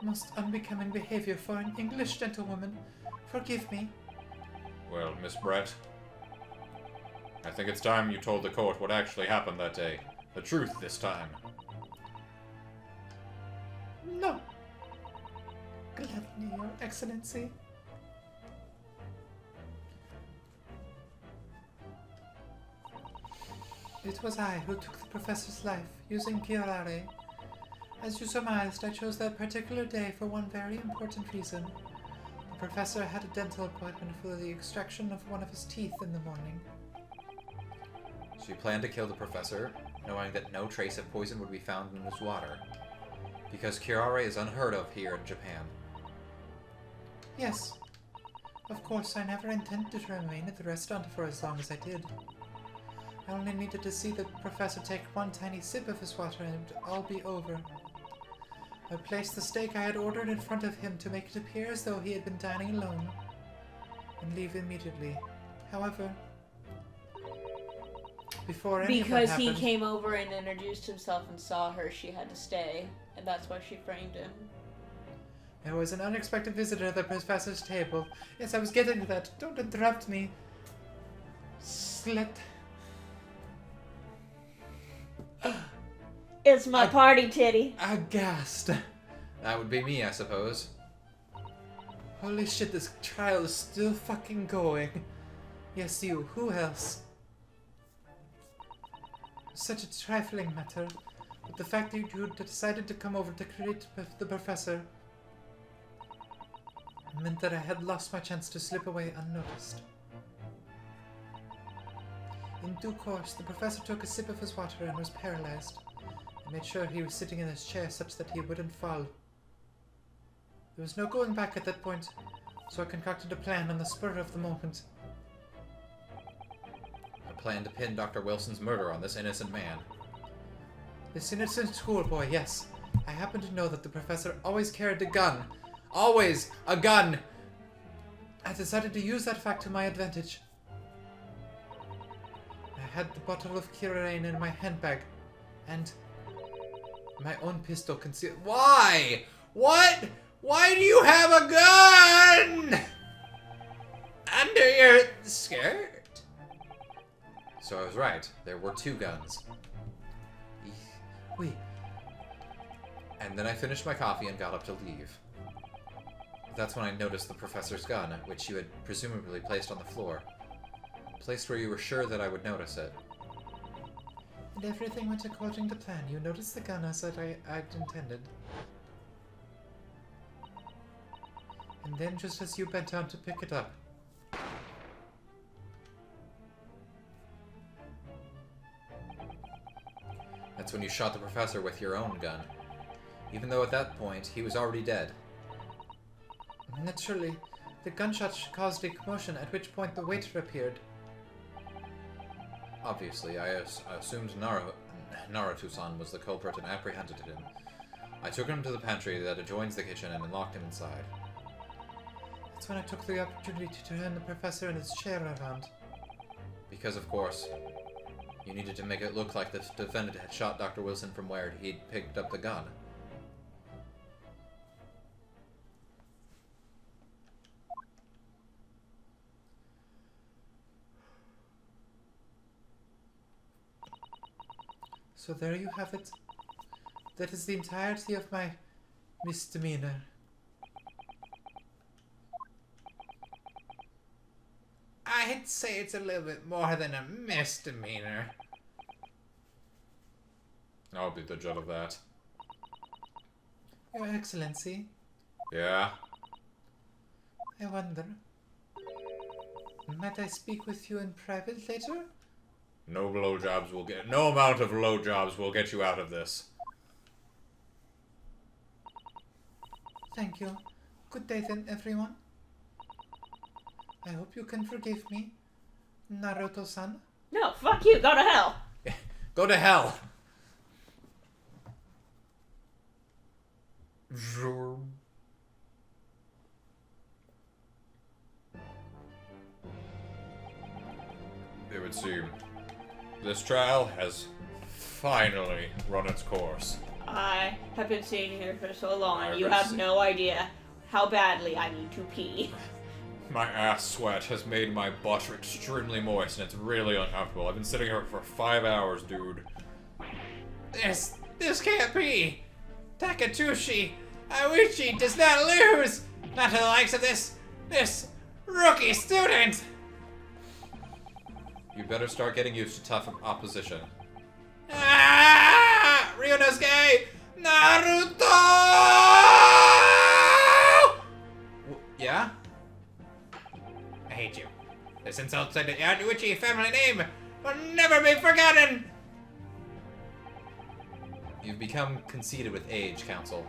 Most unbecoming behavior for an English gentlewoman. Forgive me. Well, Miss Brett, I think it's time you told the court what actually happened that day. The truth this time. No. Gladly, Your Excellency. It was I who took the professor's life, using curare. As you surmised, I chose that particular day for one very important reason. The professor had a dental appointment for the extraction of one of his teeth in the morning. So you planned to kill the professor, knowing that no trace of poison would be found in his water. Because curare is unheard of here in Japan. Yes. Of course, I never intended to remain at the restaurant for as long as I did. I only needed to see the professor take one tiny sip of his water and it would all be over. I placed the steak I had ordered in front of him to make it appear as though he had been dining alone, and leave immediately. However, before any of that Because happened, he came over and introduced himself and saw her, she had to stay, and that's why she framed him. there was an unexpected visitor at the professor's table. Yes, I was getting to that. Don't interrupt me. Slut. It's my party titty. Aghast. That would be me, I suppose. Holy shit, this trial is still fucking going. Yes, you. Who else? Such a trifling matter. But the fact that you decided to come over to create the professor meant that I had lost my chance to slip away unnoticed. In due course, the professor took a sip of his water and was paralyzed. I made sure he was sitting in his chair such that he wouldn't fall. There was no going back at that point, so I concocted a plan on the spur of the moment. A plan to pin Dr. Wilson's murder on this innocent man. This innocent schoolboy, yes. I happen to know that the professor always carried a gun. Always a gun! I decided to use that fact to my advantage. I had the bottle of curare in my handbag, and my own pistol concealed. Why? What? Why do you have a gun? Under your skirt? So I was right. There were 2 guns. Wait. And then I finished my coffee and got up to leave. That's when I noticed the professor's gun, which you had presumably placed on the floor. Placed where you were sure that I would notice it. And everything went according to plan. You noticed the gun as I'd intended. And then, just as you bent down to pick it up, That's when you shot the professor with your own gun. Even though at that point, he was already dead. naturally, the gunshot caused a commotion, at which point the waiter appeared. Obviously, I assumed Naruto-san was the culprit and apprehended him. I took him to the pantry that adjoins the kitchen and locked him inside. That's when I took the opportunity to turn the professor in his chair around. Because, of course, you needed to make it look like the defendant had shot Dr. Wilson from where he'd picked up the gun. So there you have it. That is the entirety of my misdemeanor. I'd say it's a little bit more than a misdemeanor. I'll be the judge of that. Your Excellency, Yeah? I wonder. Might I speak with you in private later? No blowjobs will get... No amount of blowjobs will get you out of this. Thank you. Good day then, everyone. I hope you can forgive me, Naruto-san. No, fuck you, go to hell. Go to hell! It would seem this trial has finally run its course. I have been sitting here for so long, and I've you been have no idea how badly I need to pee. My ass sweat has made my butt extremely moist, and it's really uncomfortable. I've been sitting here for 5 hours, dude. This can't be! Takatushi Aiuchi does not lose! Not to the likes of this rookie student! You better start getting used to tough opposition. Ah! Ryunosuke Naruto! Yeah? I hate you. This insult to the Aiuchi family name will never be forgotten! You've become conceited with age, Council.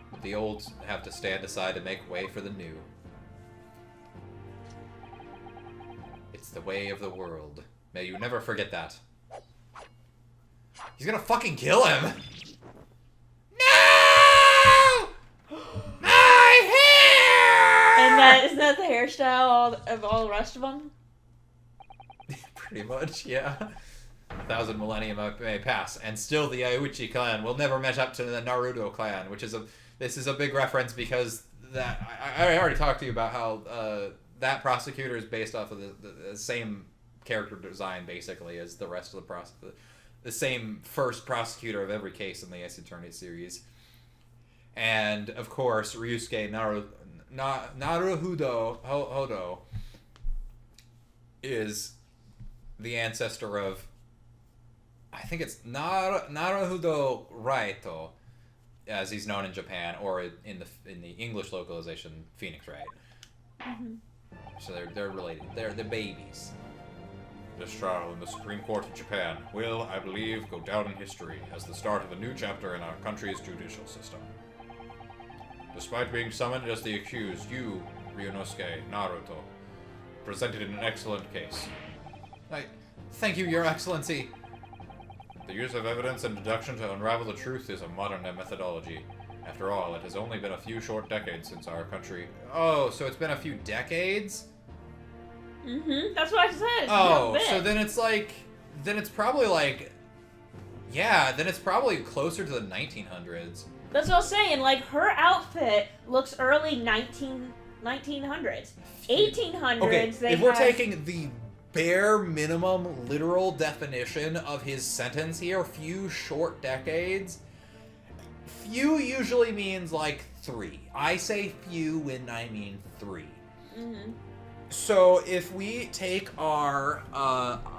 But the old have to stand aside and make way for the new. It's the way of the world. May you never forget that. He's gonna fucking kill him! No! My hair! And isn't that the hairstyle of all the rest of them? Pretty much, yeah. 1,000 millennium may pass, and still the Aiuchi clan will never match up to the Naruto clan, which is this is a big reference because that I already talked to you about how that prosecutor is based off of the same character design basically as the rest of the same first prosecutor of every case in the Ace Attorney series, and of course Ryusuke Naruhodo is the ancestor of, I think it's Naruhodo Raito, as he's known in Japan, or in the English localization, Phoenix Wright. Mm-hmm. So they're related. They're the babies. This trial in the Supreme Court of Japan will, I believe, go down in history as the start of a new chapter in our country's judicial system. Despite being summoned as the accused, you, Ryunosuke Naruto, presented an excellent case. Thank you, Your Excellency. The use of evidence and deduction to unravel the truth is a modern methodology. After all, it has only been a few short decades since our country... Oh, so it's been a few decades? Mm-hmm. That's what I said. Oh, so then it's probably then it's probably closer to the 1900s. That's what I was saying. Like, her outfit looks early 1900s. 1800s, Okay, they if we're have... taking the bare minimum literal definition of his sentence here, few short decades, few usually means like 3. I say few when I mean 3. Mm-hmm. So if we take our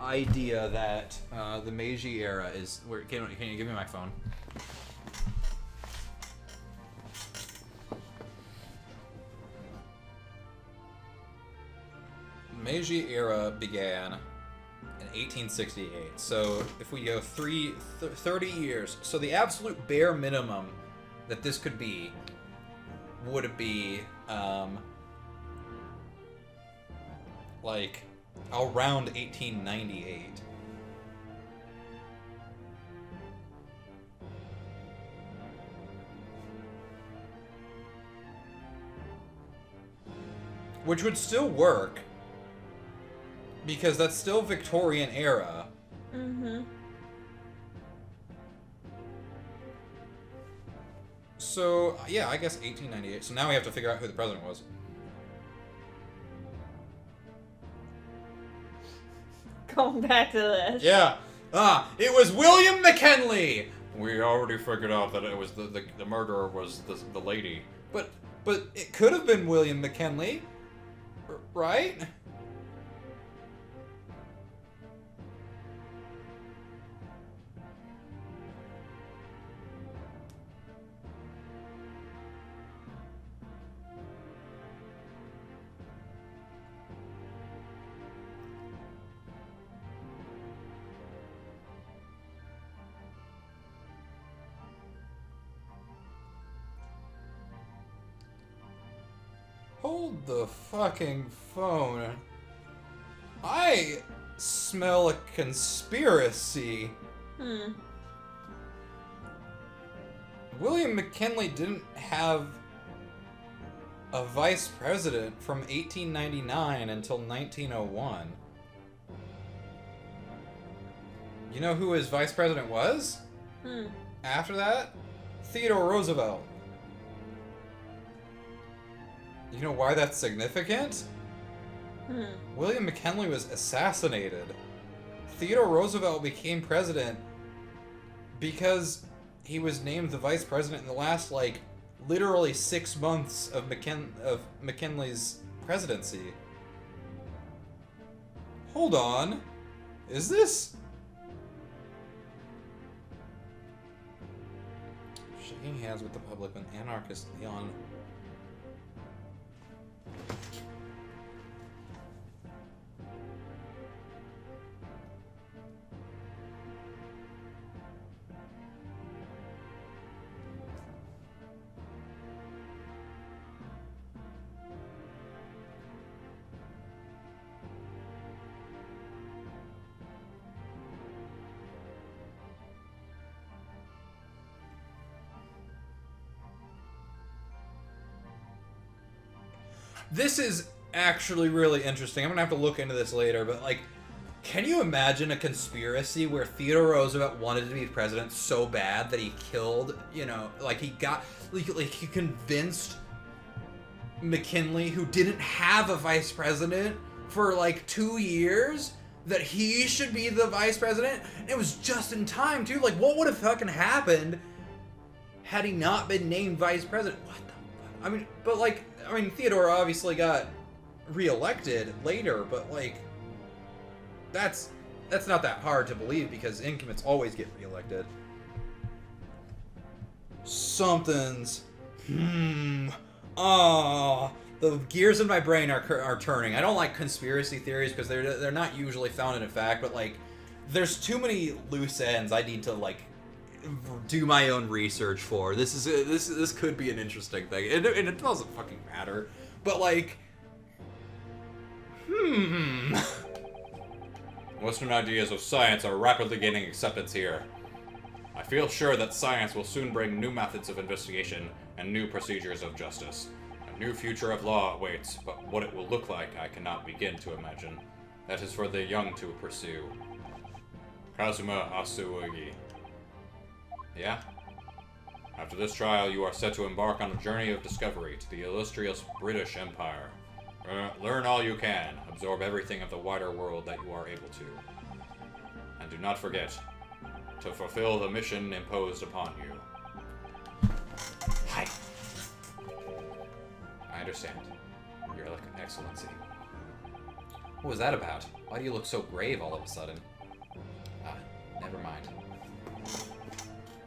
idea that the Meiji era is... Can you give me my phone? Meiji era began in 1868. So if we go 30 years, so the absolute bare minimum that this could be would be like around 1898. Which would still work, because that's still Victorian era. Mm-hmm. So, yeah, I guess 1898. So now we have to figure out who the president was. Going back to this. Yeah. It was William McKinley! We already figured out that it was the murderer was the lady. But it could have been William McKinley, right? Hold the fucking phone. I smell a conspiracy. William McKinley didn't have a vice president from 1899 until 1901. You know who his vice president was? After that? Theodore Roosevelt. You know why that's significant? William McKinley was assassinated. Theodore Roosevelt became president because he was named the vice president in the last, like, literally 6 months of McKinley's presidency. Hold on. Is this? Shaking hands with the public when anarchist Leon. This is actually really interesting. I'm gonna have to look into this later, but like, can you imagine a conspiracy where Theodore Roosevelt wanted to be president so bad that he killed, like he convinced McKinley, who didn't have a vice president for like 2 years, that he should be the vice president? And it was just in time too. Like, what would have fucking happened had he not been named vice president? What the fuck? I mean, Theodore obviously got reelected later, but like, that's not that hard to believe because incumbents always get reelected. Something's the gears in my brain are turning. I don't like conspiracy theories because they're not usually founded in fact, but like, there's too many loose ends I need to like do my own research for. This could be an interesting thing, and it doesn't fucking matter. But like, Western ideas of science are rapidly gaining acceptance here. I feel sure that science will soon bring new methods of investigation and new procedures of justice. A new future of law awaits, but what it will look like I cannot begin to imagine. That is for the young to pursue. Kazuma Asuogi. Yeah? After this trial, you are set to embark on a journey of discovery to the illustrious British Empire. Learn all you can, absorb everything of the wider world that you are able to. And do not forget to fulfill the mission imposed upon you. hi. I understand. Your Excellency. What was that about? Why do you look so grave all of a sudden? Never mind.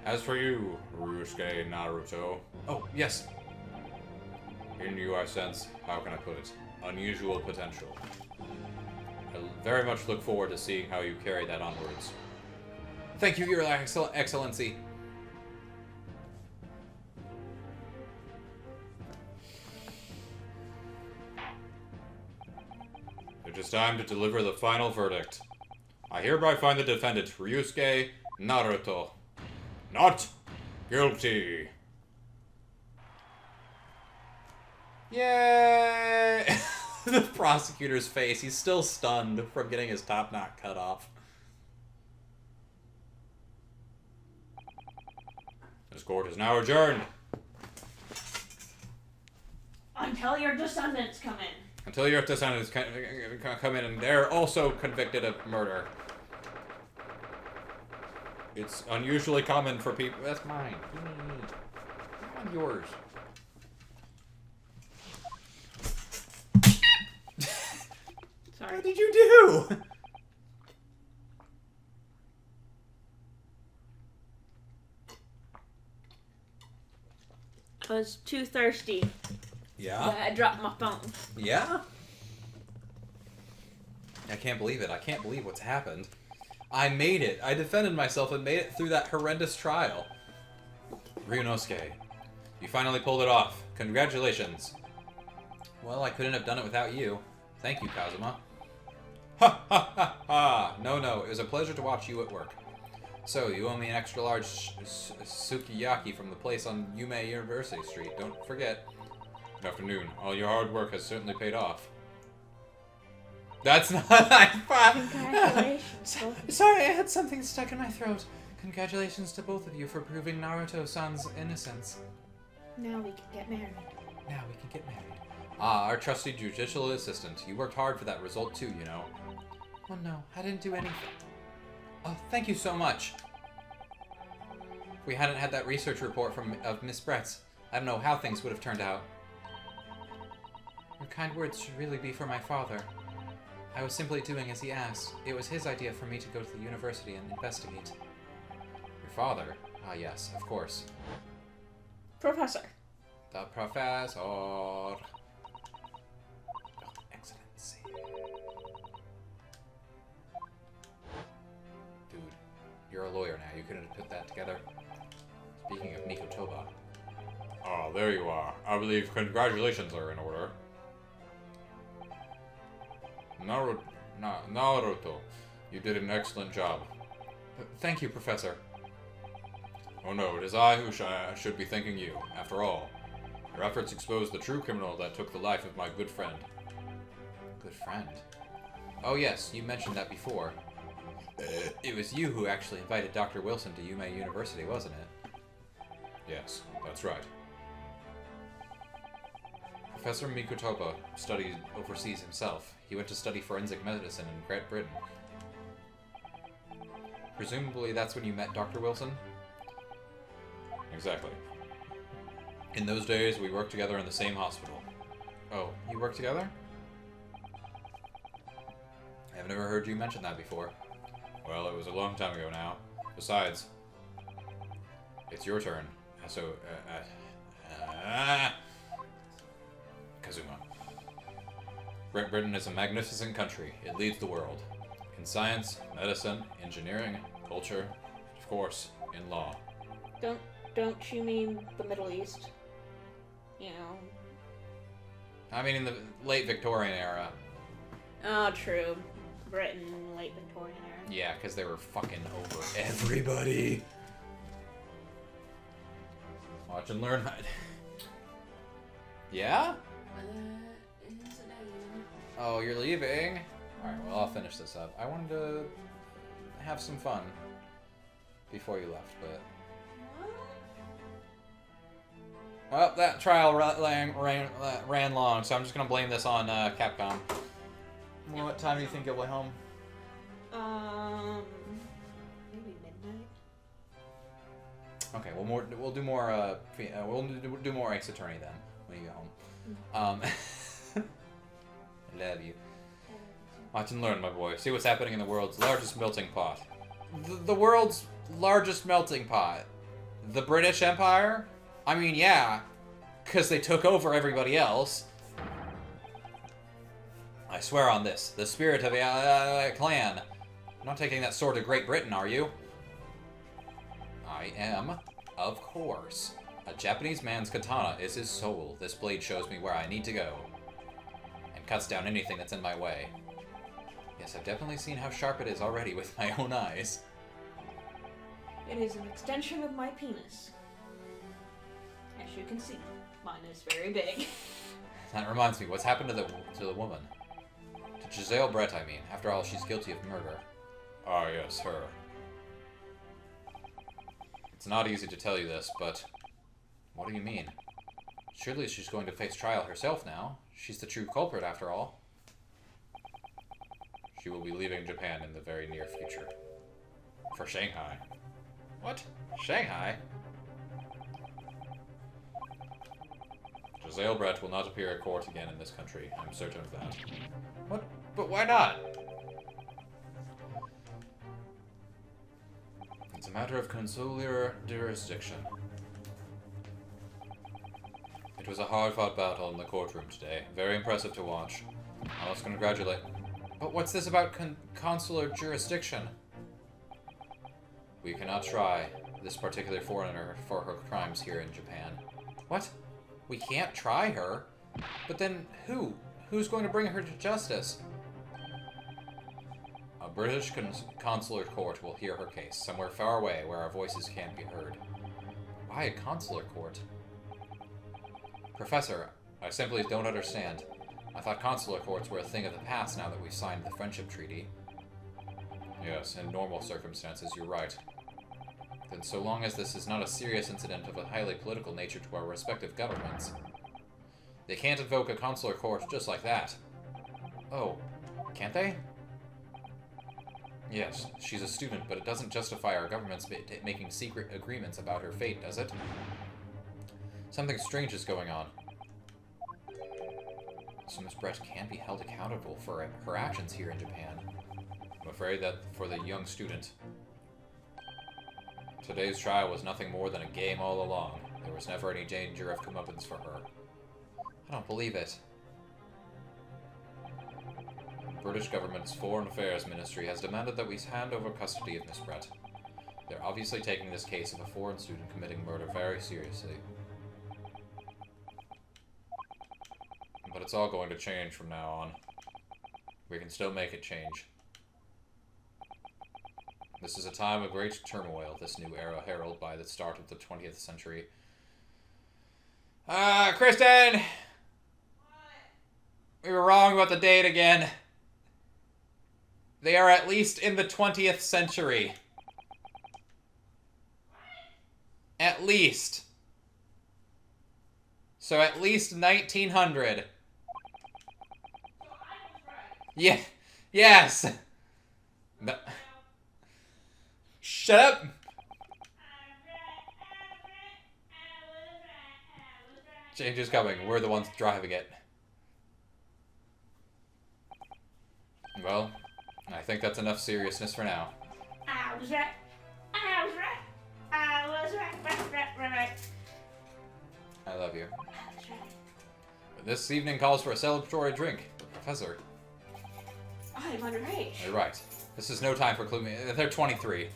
As for you, Ryusuke Naruto, Oh, yes. in you I sense, how can I put it, unusual potential. I very much look forward to seeing how you carry that onwards. Thank you, Your Excellency. It is time to deliver the final verdict. I hereby find the defendant, Ryusuke Naruto, not guilty. Yay! The prosecutor's face. He's still stunned from getting his top knot cut off. This court is now adjourned. Until your descendants come in. Until your descendants come in and they're also convicted of murder. It's unusually common for people. That's mine. I want yours. Sorry. What did you do? I was too thirsty. Yeah? I dropped my phone. Yeah? I can't believe it. I can't believe what's happened. I made it. I defended myself and made it through that horrendous trial. Ryunosuke, you finally pulled it off. Congratulations. Well, I couldn't have done it without you. Thank you, Kazuma. Ha ha ha ha! No, it was a pleasure to watch you at work. So, you owe me an extra large sukiyaki from the place on Yume University Street. Don't forget. Good afternoon. All your hard work has certainly paid off. That's not... Congratulations. Sorry, I had something stuck in my throat. Congratulations to both of you for proving Naruto-san's innocence. Now we can get married. Now we can get married. Ah, our trusty judicial assistant. You worked hard for that result too, you know. Oh no, I didn't do anything. Oh, thank you so much. If we hadn't had that research report of Miss Brett's, I don't know how things would have turned out. Your kind words should really be for my father. I was simply doing as he asked. It was his idea for me to go to the university and investigate. Your father? Ah, yes, of course. Professor. The professor. Oh, excellency. Dude, you're a lawyer now. You couldn't have put that together. Speaking of Mikotoba. Oh, there you are. I believe congratulations are in order. Naruto, you did an excellent job. Thank you, Professor. Oh no, it is I who should be thanking you. After all, your efforts exposed the true criminal that took the life of my good friend. Good friend? Oh yes, you mentioned that before. It was you who actually invited Dr. Wilson to Yume University, wasn't it? Yes, that's right. Professor Mikotoba studied overseas himself. He went to study forensic medicine in Great Britain. Presumably that's when you met Dr. Wilson? Exactly. In those days, we worked together in the same hospital. Oh, you work together? I've never heard you mention that before. Well, it was a long time ago now. Besides, it's your turn. So, Kazuma. Great Britain is a magnificent country. It leads the world. In science, medicine, engineering, culture, of course, in law. Don't you mean the Middle East? You know. I mean in the late Victorian era. Oh, true. Britain, late Victorian era. Yeah, because they were fucking over everybody. Watch and learn. Yeah? Oh, you're leaving? Alright, well, I'll finish this up. I wanted to have some fun before you left, but... Well, that trial ran long, so I'm just going to blame this on Capcom. What time do you think you'll be home? Maybe midnight. Okay, well, we'll do more. We'll do more Ace Attorney then when you get home. I love you. Watch and learn, my boy. See what's happening in the world's largest melting pot. The world's largest melting pot. The British Empire? I mean, yeah, because they took over everybody else. I swear on this, the spirit of a clan. You're not taking that sword to Great Britain, are you? I am, of course. A Japanese man's katana is his soul. This blade shows me where I need to go. And cuts down anything that's in my way. Yes, I've definitely seen how sharp it is already with my own eyes. It is an extension of my penis. As you can see, mine is very big. That reminds me, what's happened to the woman? To Giselle Brett, I mean. After all, she's guilty of murder. Ah, yes, her. It's not easy to tell you this, but... What do you mean? Surely she's going to face trial herself now. She's the true culprit, after all. She will be leaving Japan in the very near future. For Shanghai. What? Shanghai? Giselle Brett will not appear at court again in this country. I'm certain of that. What? But why not? It's a matter of consular jurisdiction. It was a hard-fought battle in the courtroom today. Very impressive to watch. I must congratulate... But what's this about consular jurisdiction? We cannot try this particular foreigner for her crimes here in Japan. What? We can't try her? But then who? Who's going to bring her to justice? A British consular court will hear her case, somewhere far away where our voices can't be heard. Why a consular court? Professor, I simply don't understand. I thought consular courts were a thing of the past now that we've signed the friendship treaty. Yes, in normal circumstances, you're right. Then so long as this is not a serious incident of a highly political nature to our respective governments, they can't invoke a consular court just like that. Oh, can't they? Yes, she's a student, but it doesn't justify our governments making secret agreements about her fate, does it? Something strange is going on. So Miss Brett can be held accountable for her actions here in Japan. I'm afraid that for the young student, today's trial was nothing more than a game all along. There was never any danger of comeuppance for her. I don't believe it. The British government's Foreign Affairs Ministry has demanded that we hand over custody of Miss Brett. They're obviously taking this case of a foreign student committing murder very seriously. But it's all going to change from now on. We can still make it change. This is a time of great turmoil, this new era heralded by the start of the 20th century. Kristen! What? We were wrong about the date again. They are at least in the 20th century. At least. So at least 1900. Yeah. Yes. No. Shut up. Change is coming. We're the ones driving it. Well, I think that's enough seriousness for now. I was right. I was right. I was right. I love you. I was right. This evening calls for a celebratory drink. Professor. I am underage. You're right. This is no time for clumsy. They're 23.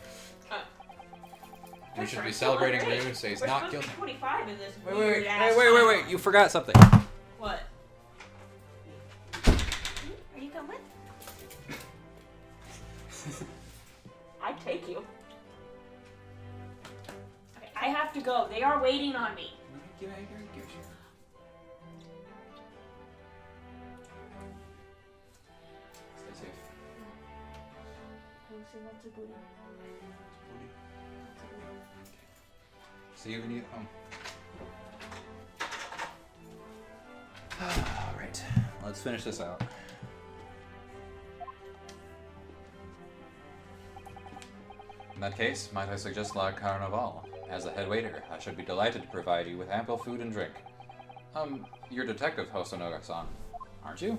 We should be celebrating Ryu says We're not supposed guilty. to be 25 in this Wait. weird-ass Wait. You forgot something. What? Are you coming? I'd take you. Okay, I have to go. They are waiting on me. Get out of here. Stay safe. Lots of booty. See you when you get home. Alright, let's finish this out. In that case, might I suggest La Carnival? As the head waiter, I should be delighted to provide you with ample food and drink. You're Detective Hosonoga-san, aren't you?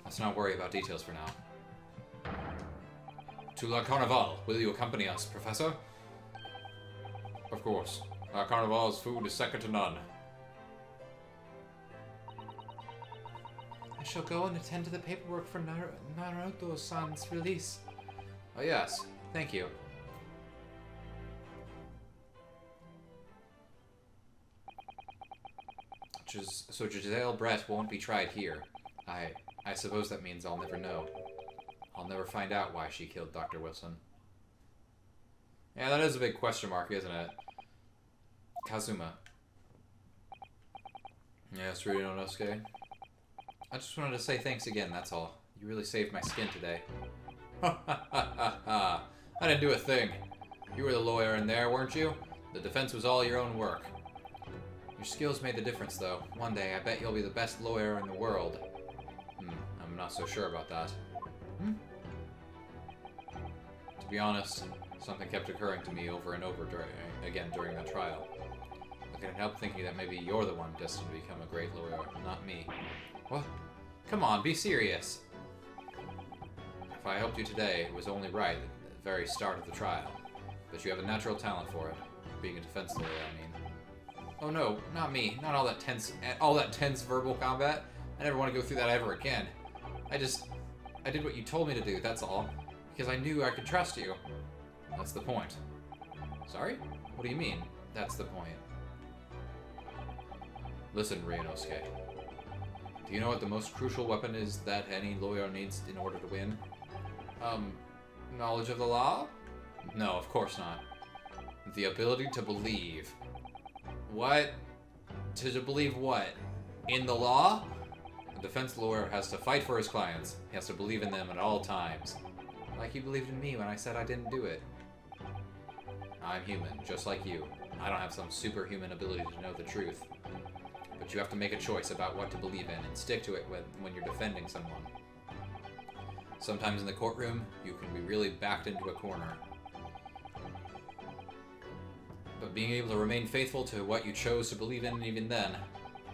Let's not worry about details for now. To La Carnival, will you accompany us, Professor? Of course. La Carnival's food is second to none. I shall go and attend to the paperwork for Naruto-san's release. Oh yes, thank you. So Giselle Brett won't be tried here. I suppose that means I'll never know. I'll never find out why she killed Dr. Wilson. Yeah, that is a big question mark, isn't it? Kazuma. Yes, Ryunosuke. I just wanted to say thanks again, that's all. You really saved my skin today. Ha ha ha ha ha. I didn't do a thing. You were the lawyer in there, weren't you? The defense was all your own work. Your skills made the difference, though. One day, I bet you'll be the best lawyer in the world. I'm not so sure about that. To be honest, something kept occurring to me over and over again during the trial. I couldn't help thinking that maybe you're the one destined to become a great lawyer, not me. What? Come on, be serious. If I helped you today, it was only right at the very start of the trial. But you have a natural talent for it. Being a defense lawyer, I mean. Oh no, not me. Not all that tense verbal combat. I never want to go through that ever again. I did what you told me to do, that's all. Because I knew I could trust you. That's the point. Sorry? What do you mean, that's the point? Listen, Ryunosuke. Do you know what the most crucial weapon is that any lawyer needs in order to win? Knowledge of the law? No, of course not. The ability to believe. What? To believe what? In the law? A defense lawyer has to fight for his clients. He has to believe in them at all times. Like you believed in me when I said I didn't do it. I'm human, just like you. I don't have some superhuman ability to know the truth. But you have to make a choice about what to believe in and stick to it when you're defending someone. Sometimes in the courtroom, you can be really backed into a corner. But being able to remain faithful to what you chose to believe in even then,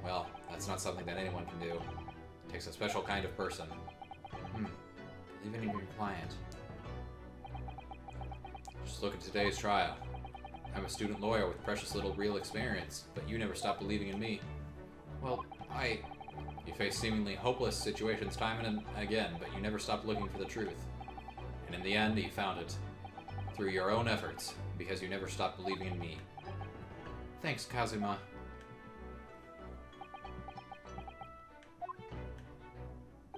well, that's not something that anyone can do. It takes a special kind of person. Believing in your client. Just look at today's trial. I'm a student lawyer with precious little real experience, but you never stopped believing in me. Well, You face seemingly hopeless situations time and again, but you never stopped looking for the truth. And in the end, you found it. Through your own efforts, because you never stopped believing in me. Thanks, Kazuma.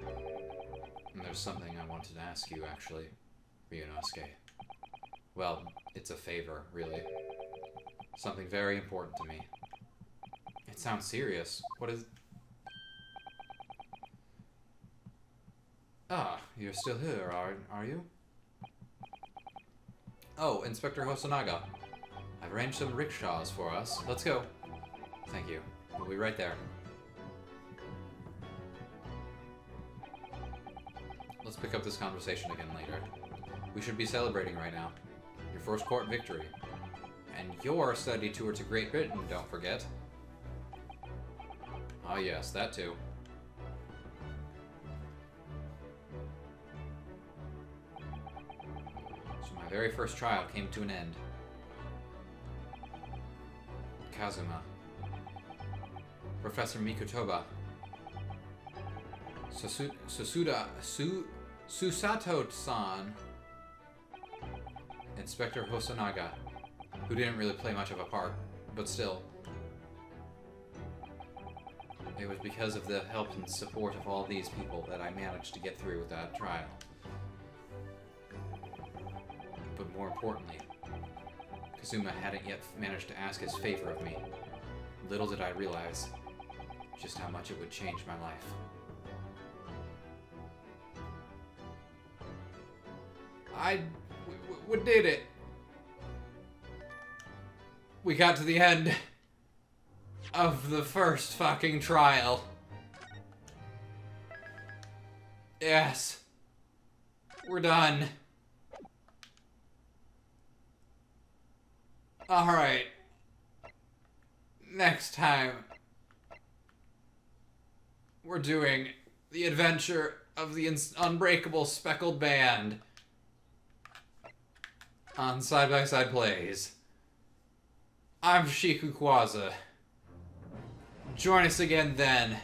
And there's something I wanted to ask you, actually, Ryunosuke. Well, it's a favor, really. Something very important to me. It sounds serious. What is... Ah, you're still here, are you? Oh, Inspector Hosonaga. I've arranged some rickshaws for us. Let's go. Thank you. We'll be right there. Let's pick up this conversation again later. We should be celebrating right now. Your first court victory. And your study tour to Great Britain, don't forget. Ah yes, that too. So my very first trial came to an end. Kazuma. Professor Mikutoba. Susato-san. Inspector Hosonaga, who didn't really play much of a part, but still. It was because of the help and support of all these people that I managed to get through with that trial. But more importantly, Kazuma hadn't yet managed to ask his favor of me. Little did I realize just how much it would change my life. We did it. We got to the end of the first fucking trial. Yes. We're done. Alright. Next time, we're doing the adventure of the unbreakable speckled band on Side by Side Plays. I'm Shikuquaza. Join us again then.